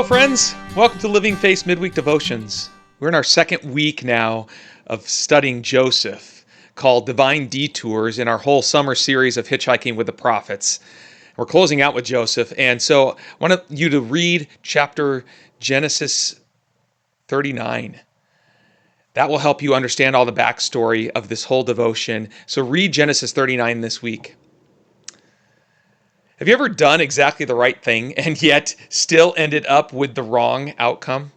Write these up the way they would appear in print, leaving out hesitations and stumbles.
Hello, friends. Welcome to Living Faith Midweek Devotions. We're in our second week now of studying Joseph, called Divine Detours, in our whole summer series of Hitchhiking with the Prophets. We're closing out with Joseph, and so I want you to read chapter Genesis 39. That will help you understand all the backstory of this whole devotion. So read Genesis 39 this week. Have you ever done exactly the right thing and yet still ended up with the wrong outcome?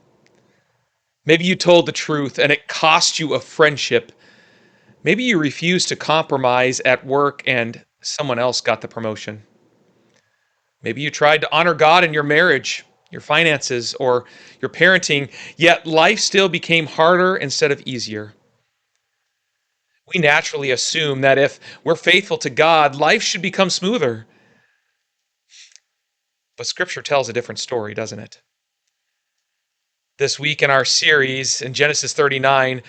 Maybe you told the truth and it cost you a friendship. Maybe you refused to compromise at work and someone else got the promotion. Maybe you tried to honor God in your marriage, your finances, or your parenting, yet life still became harder instead of easier. We naturally assume that if we're faithful to God, life should become smoother. But Scripture tells a different story, doesn't it? This week in our series in Genesis 39,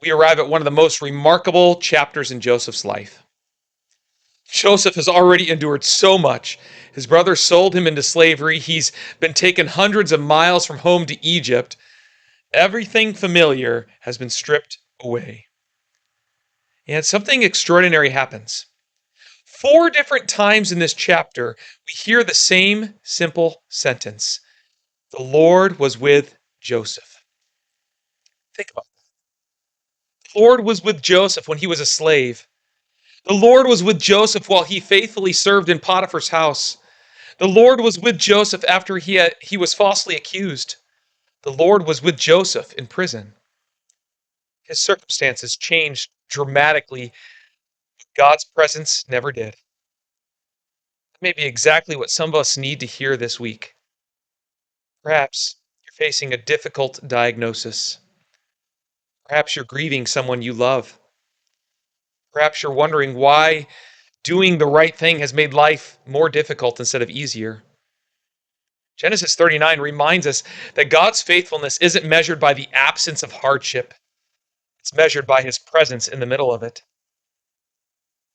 we arrive at one of the most remarkable chapters in Joseph's life. Joseph has already endured so much. His brothers sold him into slavery. He's been taken hundreds of miles from home to Egypt. Everything familiar has been stripped away. And something extraordinary happens. 4 different times in this chapter, we hear the same simple sentence. The Lord was with Joseph. Think about that. The Lord was with Joseph when he was a slave. The Lord was with Joseph while he faithfully served in Potiphar's house. The Lord was with Joseph after he was falsely accused. The Lord was with Joseph in prison. His circumstances changed dramatically, but God's presence never did. That may be exactly what some of us need to hear this week. Perhaps you're facing a difficult diagnosis. Perhaps you're grieving someone you love. Perhaps you're wondering why doing the right thing has made life more difficult instead of easier. Genesis 39 reminds us that God's faithfulness isn't measured by the absence of hardship. It's measured by his presence in the middle of it.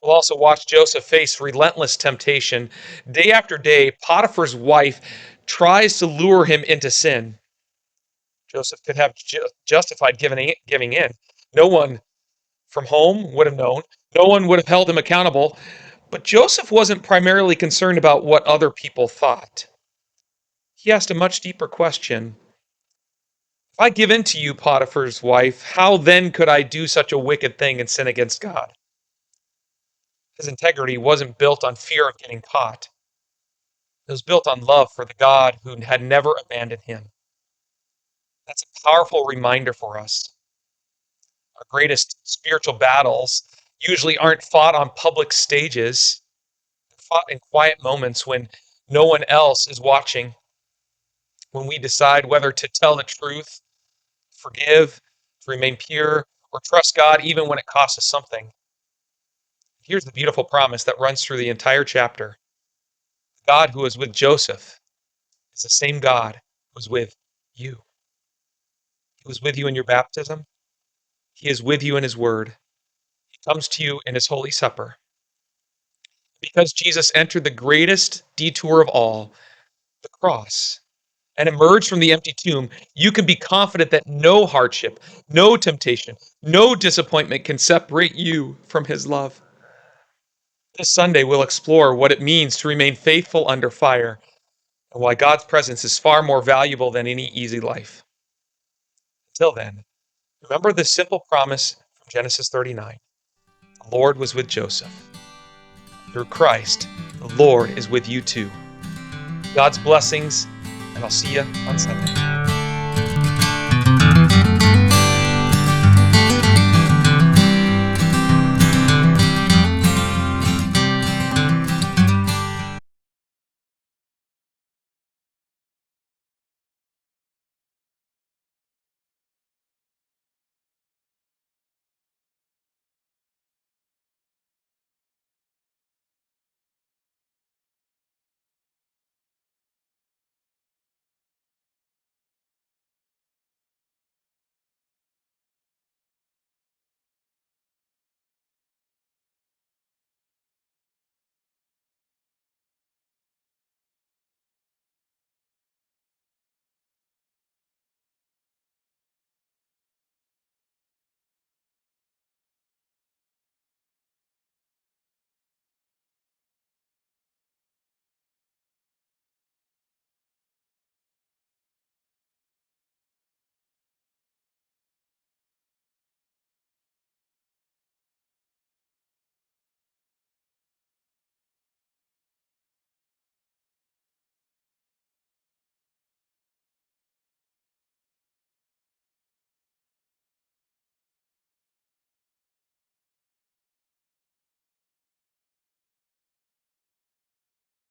We'll also watch Joseph face relentless temptation. Day after day, Potiphar's wife tries to lure him into sin. Joseph could have justified giving in. No one from home would have known. No one would have held him accountable. But Joseph wasn't primarily concerned about what other people thought. He asked a much deeper question. If I give in to you, Potiphar's wife, how then could I do such a wicked thing and sin against God? His integrity wasn't built on fear of getting caught. It was built on love for the God who had never abandoned him. That's a powerful reminder for us. Our greatest spiritual battles usually aren't fought on public stages. They're fought in quiet moments when no one else is watching. When we decide whether to tell the truth, forgive, to remain pure, or trust God even when it costs us something. Here's the beautiful promise that runs through the entire chapter. The God who was with Joseph is the same God who was with you. He was with you in your baptism. He is with you in his word. He comes to you in his holy supper. Because Jesus entered the greatest detour of all, the cross, and emerged from the empty tomb, you can be confident that no hardship, no temptation, no disappointment can separate you from his love. This Sunday, we'll explore what it means to remain faithful under fire and why God's presence is far more valuable than any easy life. Until then, remember this simple promise from Genesis 39. The Lord was with Joseph. Through Christ, the Lord is with you too. God's blessings, and I'll see you on Sunday.